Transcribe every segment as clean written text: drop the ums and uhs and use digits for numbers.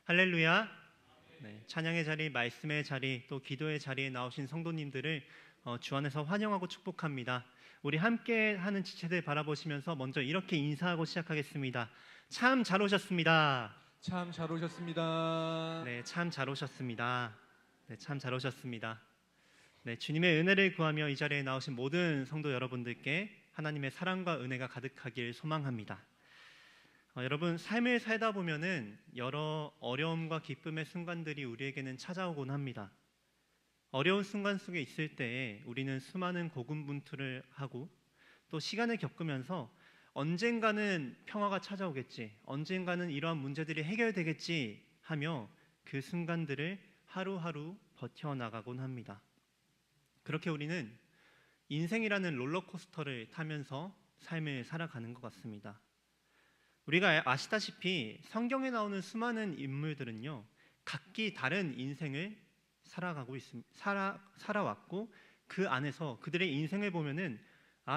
할렐루야. 네, 찬양의 자리, 말씀의 자리, 또 기도의 자리에 나오신 성도님들을 주 안에서 환영하고 축복합니다. 우리 함께 하는 지체들 바라보시면서 먼저 이렇게 인사하고 시작하겠습니다. 참 잘 오셨습니다. 참 잘 오셨습니다. 네, 참 잘 오셨습니다. 네, 참 잘 오셨습니다. 네, 주님의 은혜를 구하며 이 자리에 나오신 모든 성도 여러분들께 하나님의 사랑과 은혜가 가득하길 소망합니다. 여러분, 삶을 살다 보면은 여러 어려움과 기쁨의 순간들이 우리에게는 찾아오곤 합니다. 어려운 순간 속에 있을 때에 우리는 수많은 고군분투를 하고 또 시간을 겪으면서 언젠가는 평화가 찾아오겠지, 언젠가는 이러한 문제들이 해결되겠지 하며 그 순간들을 하루하루 버텨나가곤 합니다. 그렇게 우리는 인생이라는 롤러코스터를 타면서 삶을 살아가는 것 같습니다. 우리가 아시다시피 성경에 나오는 수많은 인물들은요, 각기 다른 인생을 살아왔고 그 안에서 그들의 인생을 보면은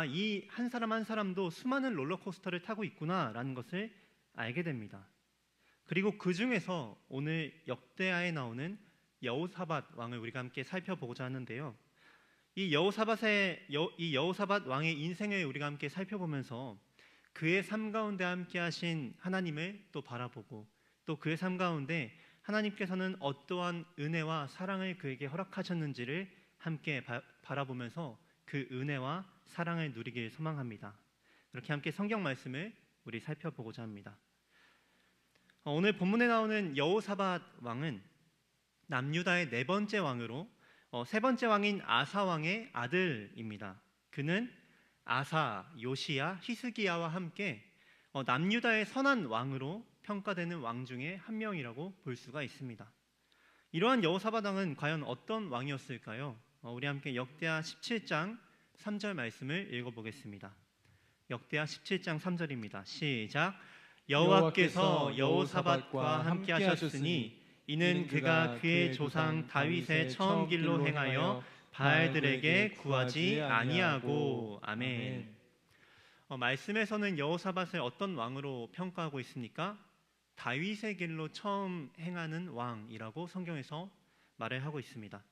이 한 사람 한 사람도 수많은 롤러코스터를 타고 있구나라는 것을 알게 됩니다. 그리고 그 중에서 오늘 역대하에 나오는 여호사밧 왕을 우리가 함께 살펴보고자 하는데요. 이 여호사밧 왕의 인생을 우리가 함께 살펴보면서 그의 삶 가운데 함께 하신 하나님을 또 바라보고 또 그의 삶 가운데 하나님께서는 어떠한 은혜와 사랑을 그에게 허락하셨는지를 함께 바라보면서 그 은혜와 사랑을 누리길 소망합니다. 이렇게 함께 성경 말씀을 우리 살펴보고자 합니다. 오늘 본문에 나오는 여호사밧 왕은 남유다의 네 번째 왕으로 세 번째 왕인 아사 왕의 아들입니다. 그는 아사, 요시야, 히스기야와 함께 남유다의 선한 왕으로 평가되는 왕 중에 한 명이라고 볼 수가 있습니다. 이러한 여호사밧 왕은 과연 어떤 왕이었을까요? 우리 함께 역대하 17장 3절 말씀을 읽어보겠습니다. 역대하 17장 3절입니다. 시작. 여호와께서 여호사밧과 함께 하셨으니 이는 그가 그의 조상 다윗의 처음 길로 행하여 바알들에게 구하지 아니하고. 아멘. 말씀에서는 여호사밧을 어떤 왕으로 평가하고 있습니까? 다윗의 길로 처음 행하는 왕이라고 성경에서 말을 하고 있습니다.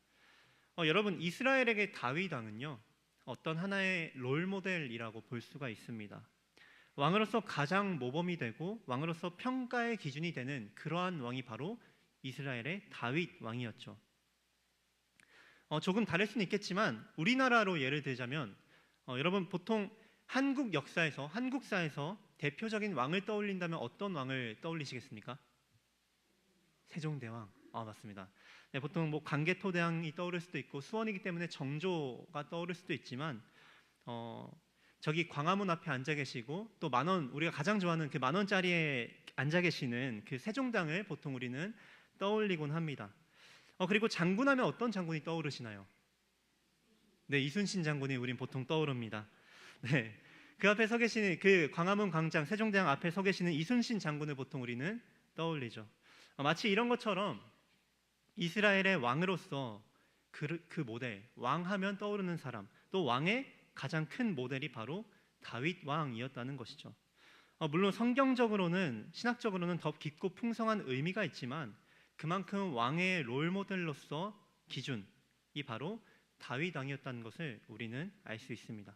여러분, 이스라엘에게 다윗 왕은요, 어떤 하나의 롤모델이라고 볼 수가 있습니다. 왕으로서 가장 모범이 되고 왕으로서 평가의 기준이 되는 그러한 왕이 바로 이스라엘의 다윗 왕이었죠. 조금 다를 수는 있겠지만 우리나라로 예를 들자면 여러분, 보통 한국 역사에서, 한국사에서 대표적인 왕을 떠올린다면 어떤 왕을 떠올리시겠습니까? 세종대왕. 맞습니다. 네, 보통 뭐 광개토대왕이 떠오를 수도 있고 수원이기 때문에 정조가 떠오를 수도 있지만 저기 광화문 앞에 앉아 계시고 또 만원, 우리가 가장 좋아하는 그 만원짜리에 앉아 계시는 그 세종대왕을 보통 우리는 떠올리곤 합니다. 그리고 장군하면 어떤 장군이 떠오르시나요? 네, 이순신 장군이 우린 보통 떠오릅니다. 네, 그 앞에 서 계시는 그 광화문 광장 세종대왕 앞에 서 계시는 이순신 장군을 보통 우리는 떠올리죠. 마치 이런 것처럼 이스라엘의 왕으로서 그 모델, 왕하면 떠오르는 사람, 또 왕의 가장 큰 모델이 바로 다윗 왕이었다는 것이죠. 물론 성경적으로는, 신학적으로는 더 깊고 풍성한 의미가 있지만 그만큼 왕의 롤모델로서 기준이 바로 다윗 왕이었다는 것을 우리는 알 수 있습니다.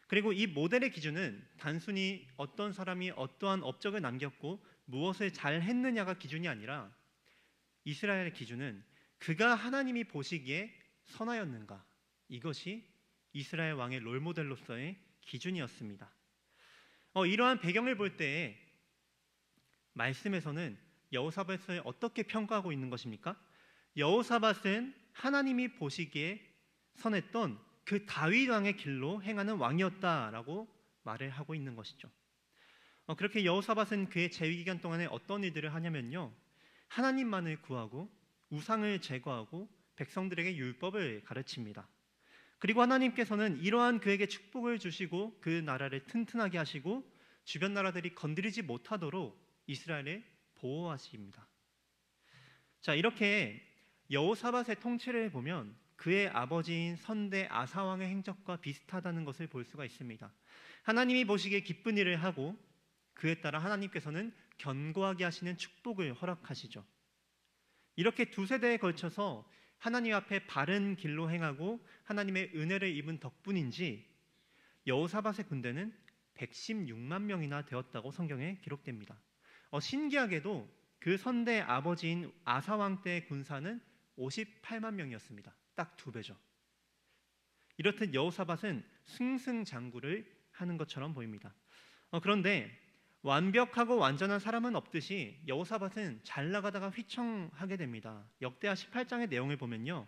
그리고 이 모델의 기준은 단순히 어떤 사람이 어떠한 업적을 남겼고 무엇을 잘 했느냐가 기준이 아니라 이스라엘의 기준은 그가 하나님이 보시기에 선하였는가, 이것이 이스라엘 왕의 롤모델로서의 기준이었습니다. 이러한 배경을 볼 때에 말씀에서는 여호사밧을 어떻게 평가하고 있는 것입니까? 여호사밧은 하나님이 보시기에 선했던 그 다윗 왕의 길로 행하는 왕이었다라고 말을 하고 있는 것이죠. 그렇게 여호사밧은 그의 재위 기간 동안에 어떤 일들을 하냐면요, 하나님만을 구하고 우상을 제거하고 백성들에게 율법을 가르칩니다. 그리고 하나님께서는 이러한 그에게 축복을 주시고 그 나라를 튼튼하게 하시고 주변 나라들이 건드리지 못하도록 이스라엘을 보호하십니다. 자, 이렇게 여호사밧의 통치를 보면 그의 아버지인 선대 아사왕의 행적과 비슷하다는 것을 볼 수가 있습니다. 하나님이 보시기에 기쁜 일을 하고 그에 따라 하나님께서는 견고하게 하시는 축복을 허락하시죠. 이렇게 두 세대에 걸쳐서 하나님 앞에 바른 길로 행하고 하나님의 은혜를 입은 덕분인지 여호사밧의 군대는 116만 명이나 되었다고 성경에 기록됩니다. 신기하게도 그 선대 아버지인 아사왕 때의 군사는 58만 명이었습니다. 딱 2배죠. 이렇듯 여호사밧은 승승장구를 하는 것처럼 보입니다. 그런데 완벽하고 완전한 사람은 없듯이 여호사밧은 잘 나가다가 휘청하게 됩니다. 역대하 18장의 내용을 보면요,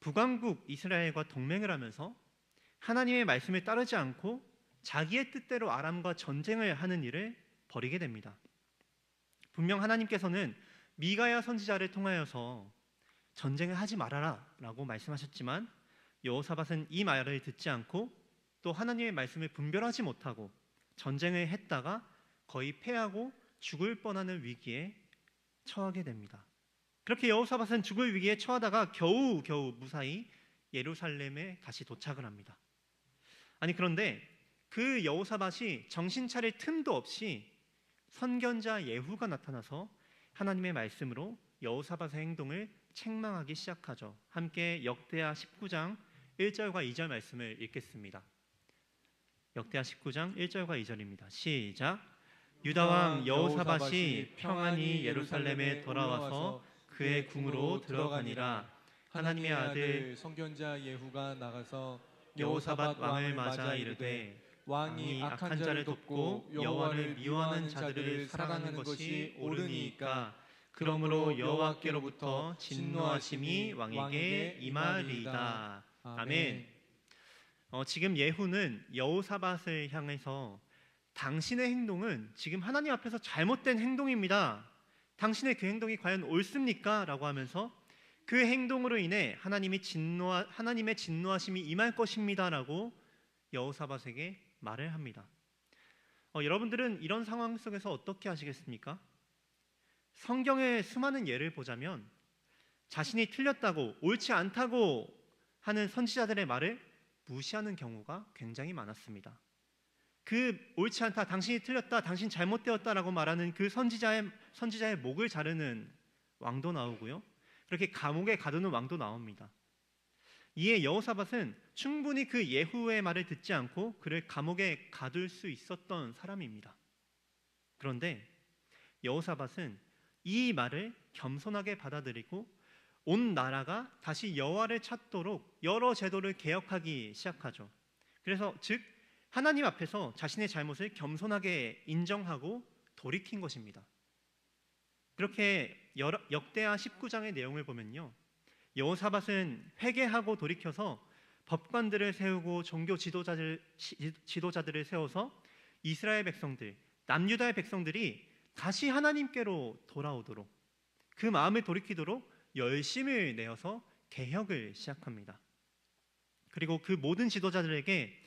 북왕국 이스라엘과 동맹을 하면서 하나님의 말씀을 따르지 않고 자기의 뜻대로 아람과 전쟁을 하는 일을 벌이게 됩니다. 분명 하나님께서는 미가야 선지자를 통하여서 전쟁을 하지 말아라 라고 말씀하셨지만 여호사밧은 이 말을 듣지 않고 또 하나님의 말씀을 분별하지 못하고 전쟁을 했다가 거의 패하고 죽을 뻔하는 위기에 처하게 됩니다. 그렇게 여호사밧은 죽을 위기에 처하다가 겨우 무사히 예루살렘에 다시 도착을 합니다. 그런데 그 여호사밧이 정신 차릴 틈도 없이 선견자 예후가 나타나서 하나님의 말씀으로 여호사밧의 행동을 책망하기 시작하죠. 함께 역대하 19장 1절과 2절 말씀을 읽겠습니다. 역대하 19장 1절과 2절입니다. 시작. 유다왕 여호사밧이 평안히 예루살렘에 돌아와서 그의 궁으로 들어가니라. 하나님의 아들 선견자 예후가 나가서 여호사밧 왕을 맞아 이르되 왕이 악한 자를 돕고 여호와를 미워하는 자들을 사랑하는 것이 옳으니까 그러므로 여호와께로부터 진노하심이 왕에게 임하리이다. 아멘. 지금 예후는 여호사밧을 향해서 당신의 행동은 지금 하나님 앞에서 잘못된 행동입니다. 당신의 그 행동이 과연 옳습니까? 라고 하면서 그 행동으로 인해 하나님의 진노하심이 임할 것입니다. 라고 여호사밧에게 말을 합니다. 여러분들은 이런 상황 속에서 어떻게 하시겠습니까? 성경의 수많은 예를 보자면 자신이 틀렸다고 옳지 않다고 하는 선지자들의 말을 무시하는 경우가 굉장히 많았습니다. 그 옳지 않다, 당신이 틀렸다, 당신 잘못되었다라고 말하는 그 선지자의 목을 자르는 왕도 나오고요, 그렇게 감옥에 가두는 왕도 나옵니다. 이에 여호사밧은 충분히 그 예후의 말을 듣지 않고 그를 감옥에 가둘 수 있었던 사람입니다. 그런데 여호사밧은 이 말을 겸손하게 받아들이고 온 나라가 다시 여호와를 찾도록 여러 제도를 개혁하기 시작하죠. 그래서 즉 하나님 앞에서 자신의 잘못을 겸손하게 인정하고 돌이킨 것입니다. 그렇게 역대하 19장의 내용을 보면요, 여호사밧은 회개하고 돌이켜서 법관들을 세우고 종교 지도자들을 세워서 이스라엘 백성들, 남유다의 백성들이 다시 하나님께로 돌아오도록, 그 마음을 돌이키도록 열심을 내어서 개혁을 시작합니다. 그리고 그 모든 지도자들에게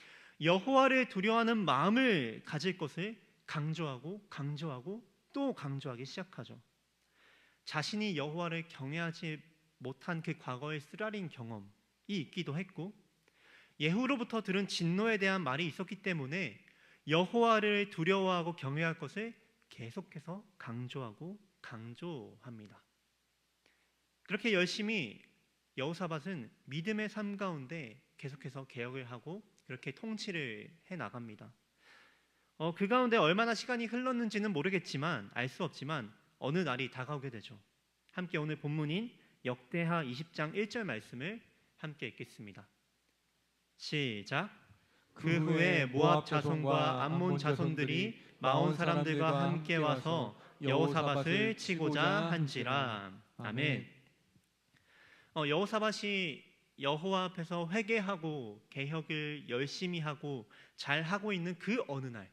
여호와를 두려워하는 마음을 가질 것을 강조하고 또 강조하기 시작하죠. 자신이 여호와를 경외하지 못한 그 과거의 쓰라린 경험이 있기도 했고, 예후로부터 들은 진노에 대한 말이 있었기 때문에 여호와를 두려워하고 경외할 것을 계속해서 강조합니다. 그렇게 열심히 여호사밧은 믿음의 삶 가운데 계속해서 개혁을 하고 그렇게 통치를 해나갑니다. 그 가운데 얼마나 시간이 흘렀는지는 모르겠지만, 알 수 없지만 어느 날이 다가오게 되죠. 함께 오늘 본문인 역대하 20장 1절 말씀을 함께 읽겠습니다. 시작. 그 후에 모압 자손과 암몬 자손들이 마온 사람들과 함께 와서 여호사밧을 치고자 한지라. 아멘. 여호사밧이 여호와 앞에서 회개하고 개혁을 열심히 하고 잘 하고 있는 그 어느 날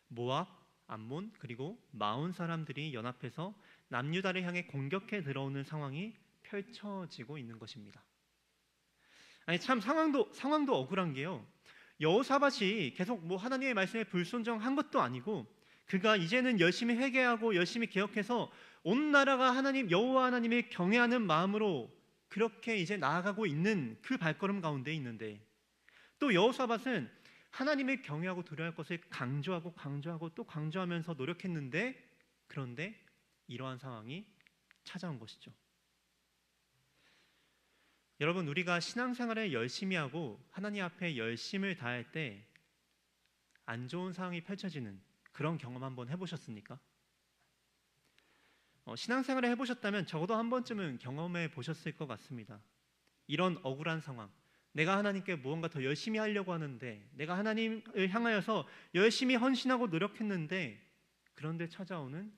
모압, 암몬 그리고 마온 사람들이 연합해서 남유다를 향해 공격해 들어오는 상황이 펼쳐지고 있는 것입니다. 참 상황도 억울한 게요, 여호사밧이 계속 하나님의 말씀에 불순종한 것도 아니고 그가 이제는 열심히 회개하고 열심히 개혁해서 온 나라가 여호와 하나님을 경외하는 마음으로 그렇게 이제 나아가고 있는 그 발걸음 가운데 있는데, 또 여호사밧은 하나님을 경외하고 두려워할 것을 강조하고 또 강조하면서 노력했는데, 그런데 이러한 상황이 찾아온 것이죠. 여러분, 우리가 신앙생활을 열심히 하고 하나님 앞에 열심을 다할 때 안 좋은 상황이 펼쳐지는 그런 경험 한번 해보셨습니까? 신앙생활을 해보셨다면 적어도 한 번쯤은 경험해 보셨을 것 같습니다. 이런 억울한 상황, 내가 하나님께 무언가 더 열심히 하려고 하는데, 내가 하나님을 향하여서 열심히 헌신하고 노력했는데, 그런데 찾아오는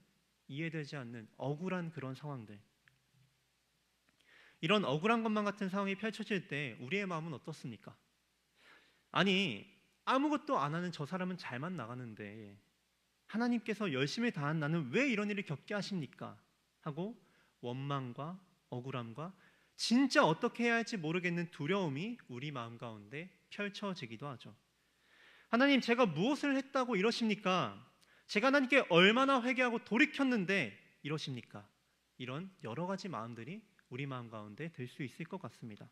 이해되지 않는 억울한 그런 상황들, 이런 억울한 것만 같은 상황이 펼쳐질 때 우리의 마음은 어떻습니까? 아니, 아무것도 안 하는 저 사람은 잘만 나가는데 하나님께서 열심히 다한 나는 왜 이런 일을 겪게 하십니까? 하고 원망과 억울함과 진짜 어떻게 해야 할지 모르겠는 두려움이 우리 마음 가운데 펼쳐지기도 하죠. 하나님, 제가 무엇을 했다고 이러십니까? 제가 하나님께 얼마나 회개하고 돌이켰는데 이러십니까? 이런 여러 가지 마음들이 우리 마음 가운데 들 수 있을 것 같습니다.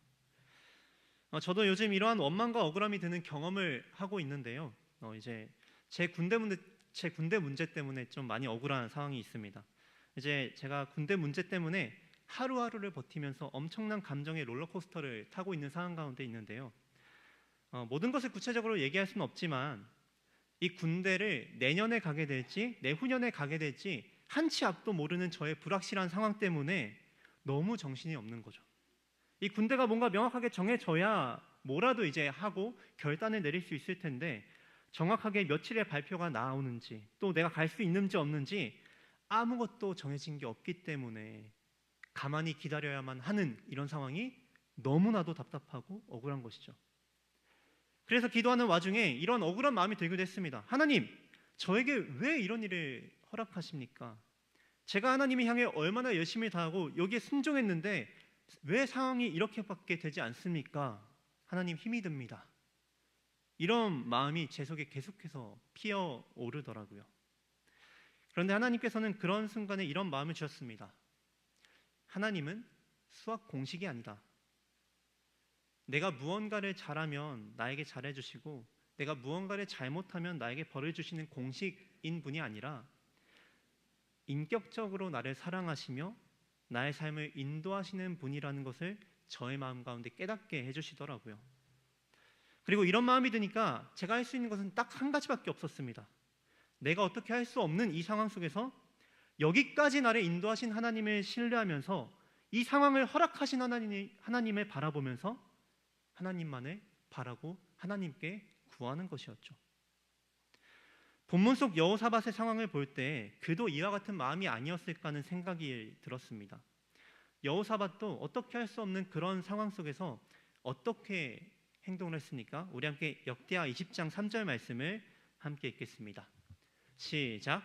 저도 요즘 이러한 원망과 억울함이 드는 경험을 하고 있는데요. 이제 제 군대 문제 때문에 좀 많이 억울한 상황이 있습니다. 이제 제가 군대 문제 때문에 하루하루를 버티면서 엄청난 감정의 롤러코스터를 타고 있는 상황 가운데 있는데요. 모든 것을 구체적으로 얘기할 수는 없지만 이 군대를 내년에 가게 될지 내후년에 가게 될지 한치 앞도 모르는 저의 불확실한 상황 때문에 너무 정신이 없는 거죠. 이 군대가 뭔가 명확하게 정해져야 뭐라도 이제 하고 결단을 내릴 수 있을 텐데 정확하게 며칠의 발표가 나오는지 또 내가 갈 수 있는지 없는지 아무것도 정해진 게 없기 때문에 가만히 기다려야만 하는 이런 상황이 너무나도 답답하고 억울한 것이죠. 그래서 기도하는 와중에 이런 억울한 마음이 들기도 했습니다. 하나님, 저에게 왜 이런 일을 허락하십니까? 제가 하나님을 향해 얼마나 열심히 다하고 여기에 순종했는데 왜 상황이 이렇게밖에 되지 않습니까? 하나님, 힘이 듭니다. 이런 마음이 제 속에 계속해서 피어오르더라고요. 그런데 하나님께서는 그런 순간에 이런 마음을 주셨습니다. 하나님은 수학 공식이 아니다. 내가 무언가를 잘하면 나에게 잘해주시고 내가 무언가를 잘못하면 나에게 벌을 주시는 공식인 분이 아니라 인격적으로 나를 사랑하시며 나의 삶을 인도하시는 분이라는 것을 저의 마음 가운데 깨닫게 해주시더라고요. 그리고 이런 마음이 드니까 제가 할 수 있는 것은 딱 한 가지밖에 없었습니다. 내가 어떻게 할 수 없는 이 상황 속에서 여기까지 나를 인도하신 하나님을 신뢰하면서 이 상황을 허락하신 하나님을 바라보면서 하나님만을 바라고 하나님께 구하는 것이었죠. 본문 속 여호사밧의 상황을 볼 때 그도 이와 같은 마음이 아니었을까 하는 생각이 들었습니다. 여호사밧도 어떻게 할 수 없는 그런 상황 속에서 어떻게 행동을 했습니까? 우리 함께 역대하 20장 3절 말씀을 함께 읽겠습니다. 시작.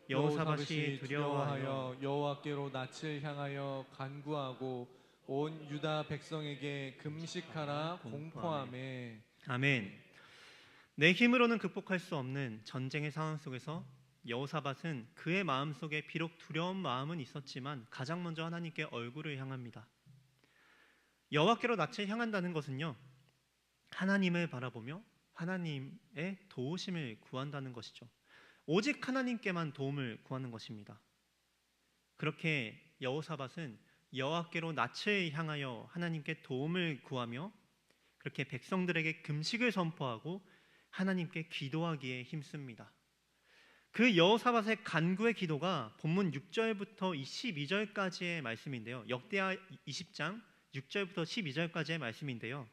여호사밧이 두려워하여 여호와께로 낯을 향하여 간구하고 온 유다 백성에게 금식하라 공포하매. 아멘. 내 힘으로는 극복할 수 없는 전쟁의 상황 속에서 여호사밧은 그의 마음속에 비록 두려운 마음은 있었지만 가장 먼저 하나님께 얼굴을 향합니다. 여호와께로 낯을 향한다는 것은요, 하나님을 바라보며 하나님의 도우심을 구한다는 것이죠. 오직 하나님께만 도움을 구하는 것입니다. 그렇게 여호사밧은 여호와께로 낯을 향하여 하나님께 도움을 구하며 그렇게 백성들에게 금식을 선포하고 하나님께 기도하기에 힘씁니다. 그 여호사밧의 간구의 기도가 본문 6절부터 12절까지의 말씀인데요. 역대하 20장 6절부터 12절까지의 말씀인데요.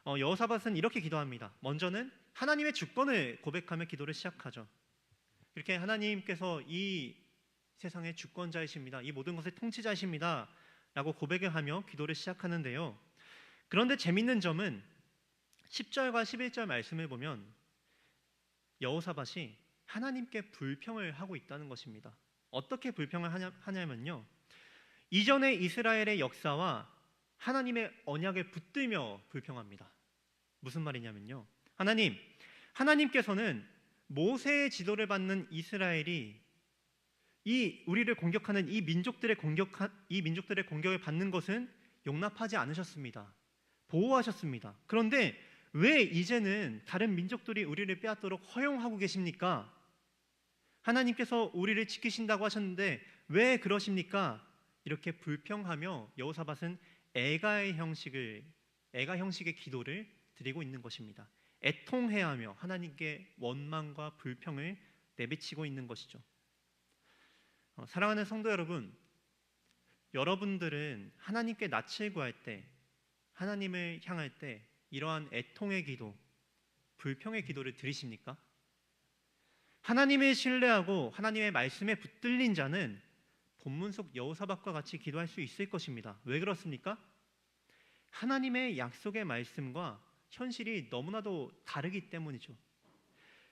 여호사밧은 이렇게 기도합니다. 먼저는 하나님의 주권을 고백하며 기도를 시작하죠. 이렇게 하나님께서 이 세상의 주권자이십니다. 이 모든 것의 통치자이십니다. 라고 고백을 하며 기도를 시작하는데요. 그런데 재밌는 점은 10절과 11절 말씀을 보면 여호사밧이 하나님께 불평을 하고 있다는 것입니다. 어떻게 불평을 하냐면요, 이전의 이스라엘의 역사와 하나님의 언약을 붙들며 불평합니다. 무슨 말이냐면요, 하나님께서는 모세의 지도를 받는 이스라엘이 이 우리를 공격하는 이 민족들의 공격을 받는 것은 용납하지 않으셨습니다. 보호하셨습니다. 그런데 왜 이제는 다른 민족들이 우리를 빼앗도록 허용하고 계십니까? 하나님께서 우리를 지키신다고 하셨는데 왜 그러십니까? 이렇게 불평하며 여호사밧은 애가 형식의 기도를 드리고 있는 것입니다. 애통해하며 하나님께 원망과 불평을 내비치고 있는 것이죠. 사랑하는 성도 여러분, 여러분들은 하나님께 낯을 구할 때, 하나님을 향할 때 이러한 애통의 기도, 불평의 기도를 드리십니까? 하나님을 신뢰하고 하나님의 말씀에 붙들린 자는 본문 속 여호사밧과 같이 기도할 수 있을 것입니다. 왜 그렇습니까? 하나님의 약속의 말씀과 현실이 너무나도 다르기 때문이죠.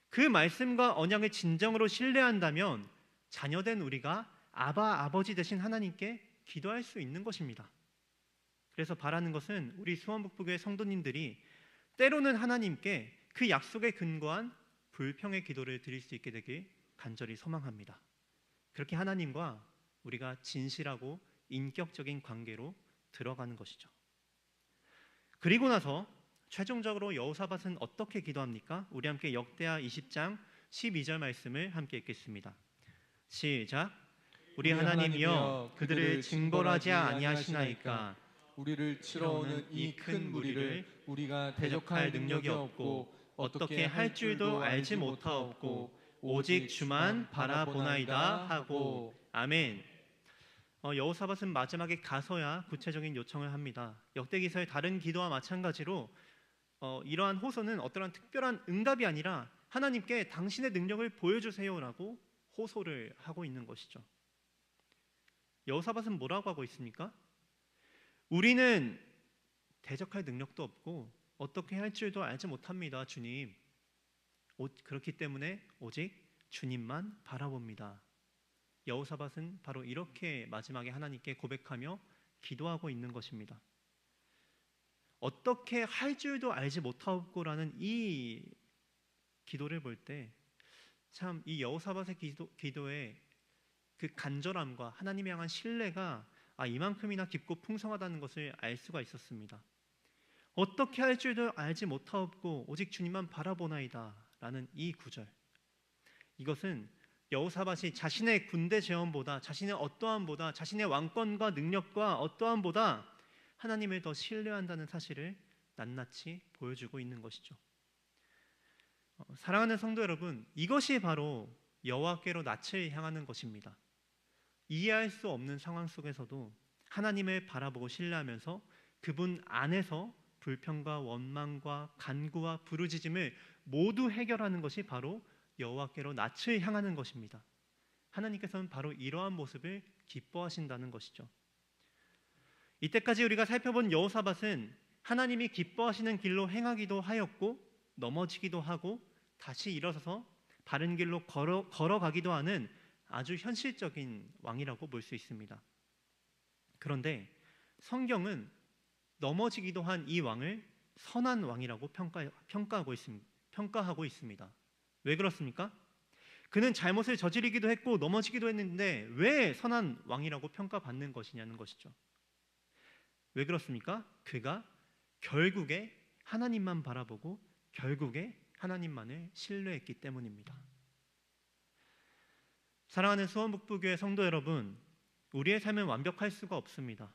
그 말씀과 언약을 진정으로 신뢰한다면 자녀된 우리가 아버지 되신 하나님께 기도할 수 있는 것입니다. 그래서 바라는 것은 우리 수원북부교회 성도님들이 때로는 하나님께 그 약속에 근거한 불평의 기도를 드릴 수 있게 되길 간절히 소망합니다. 그렇게 하나님과 우리가 진실하고 인격적인 관계로 들어가는 것이죠. 그리고 나서 최종적으로 여호사밧은 어떻게 기도합니까? 우리 함께 역대하 20장 12절 말씀을 함께 읽겠습니다. 시작. 우리 하나님이여 그들을 징벌하지 아니하시나이까. 우리를 치러오는 이 큰 무리를 우리가 대적할 능력이 없고 어떻게 할 줄도 알지 못하옵고 오직 주만 바라보나이다 하고. 아멘. 여호사밧은 마지막에 가서야 구체적인 요청을 합니다. 역대기서의 다른 기도와 마찬가지로 이러한 호소는 어떠한 특별한 응답이 아니라 하나님께 당신의 능력을 보여주세요라고 호소를 하고 있는 것이죠. 여호사밧은 뭐라고 하고 있습니까? 우리는 대적할 능력도 없고 어떻게 할 줄도 알지 못합니다, 주님. 그렇기 때문에 오직 주님만 바라봅니다. 여호사밧은 바로 이렇게 마지막에 하나님께 고백하며 기도하고 있는 것입니다. 어떻게 할 줄도 알지 못하고라는 이 기도를 볼 때 참 이 여호사밧의 기도의 그 간절함과 하나님에 향한 신뢰가 이만큼이나 깊고 풍성하다는 것을 알 수가 있었습니다. 어떻게 할 줄도 알지 못하옵고 오직 주님만 바라보나이다 라는 이 구절, 이것은 여호사밧이 자신의 군대 재원보다, 자신의 어떠함보다, 자신의 왕권과 능력과 어떠함보다 하나님을 더 신뢰한다는 사실을 낱낱이 보여주고 있는 것이죠. 사랑하는 성도 여러분, 이것이 바로 여호와께로 낯을 향하는 것입니다. 이해할 수 없는 상황 속에서도 하나님을 바라보고 신뢰하면서 그분 안에서 불평과 원망과 간구와 부르짖음을 모두 해결하는 것이 바로 여호와께로 낯을 향하는 것입니다. 하나님께서는 바로 이러한 모습을 기뻐하신다는 것이죠. 이때까지 우리가 살펴본 여호사밧은 하나님이 기뻐하시는 길로 행하기도 하였고 넘어지기도 하고 다시 일어서서 바른 길로 걸어가기도 하는 아주 현실적인 왕이라고 볼 수 있습니다. 그런데 성경은 넘어지기도 한 이 왕을 선한 왕이라고 평가하고 있습니다. 왜 그렇습니까? 그는 잘못을 저지르기도 했고 넘어지기도 했는데 왜 선한 왕이라고 평가받는 것이냐는 것이죠. 왜 그렇습니까? 그가 결국에 하나님만 바라보고 결국에 하나님만을 신뢰했기 때문입니다. 사랑하는 수원북부교회 성도 여러분, 우리의 삶은 완벽할 수가 없습니다.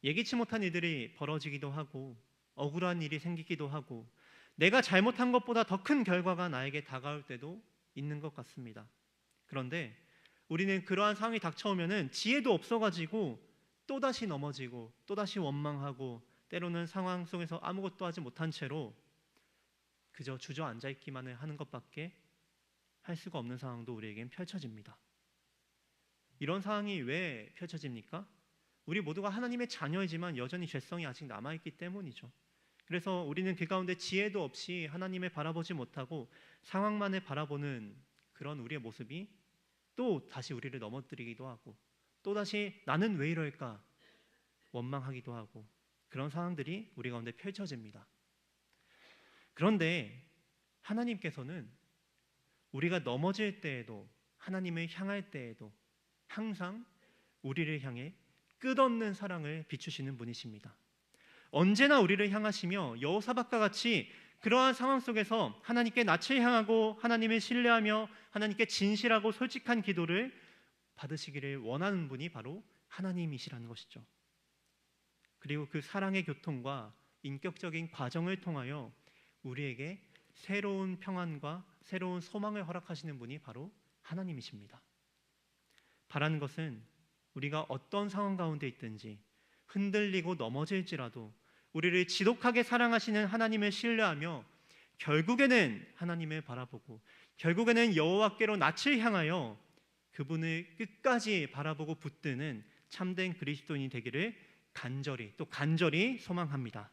예기치 못한 일들이 벌어지기도 하고 억울한 일이 생기기도 하고 내가 잘못한 것보다 더 큰 결과가 나에게 다가올 때도 있는 것 같습니다. 그런데 우리는 그러한 상황이 닥쳐오면은 지혜도 없어가지고 또다시 넘어지고 또다시 원망하고 때로는 상황 속에서 아무것도 하지 못한 채로 그저 주저앉아 있기만 하는 것밖에 할 수가 없는 상황도 우리에겐 펼쳐집니다. 이런 상황이 왜 펼쳐집니까? 우리 모두가 하나님의 자녀이지만 여전히 죄성이 아직 남아있기 때문이죠. 그래서 우리는 그 가운데 지혜도 없이 하나님을 바라보지 못하고 상황만을 바라보는 그런 우리의 모습이 또 다시 우리를 넘어뜨리기도 하고 또다시 나는 왜 이럴까 원망하기도 하고 그런 상황들이 우리 가운데 펼쳐집니다. 그런데 하나님께서는 우리가 넘어질 때에도 하나님을 향할 때에도 항상 우리를 향해 끝없는 사랑을 비추시는 분이십니다. 언제나 우리를 향하시며 여호사밧과 같이 그러한 상황 속에서 하나님께 낯을 향하고 하나님을 신뢰하며 하나님께 진실하고 솔직한 기도를 받으시기를 원하는 분이 바로 하나님이시라는 것이죠. 그리고 그 사랑의 교통과 인격적인 과정을 통하여 우리에게 새로운 평안과 새로운 소망을 허락하시는 분이 바로 하나님이십니다. 바라는 것은 우리가 어떤 상황 가운데 있든지 흔들리고 넘어질지라도 우리를 지독하게 사랑하시는 하나님을 신뢰하며 결국에는 하나님을 바라보고 결국에는 여호와께로 낯을 향하여 그분을 끝까지 바라보고 붙드는 참된 그리스도인이 되기를 간절히 소망합니다.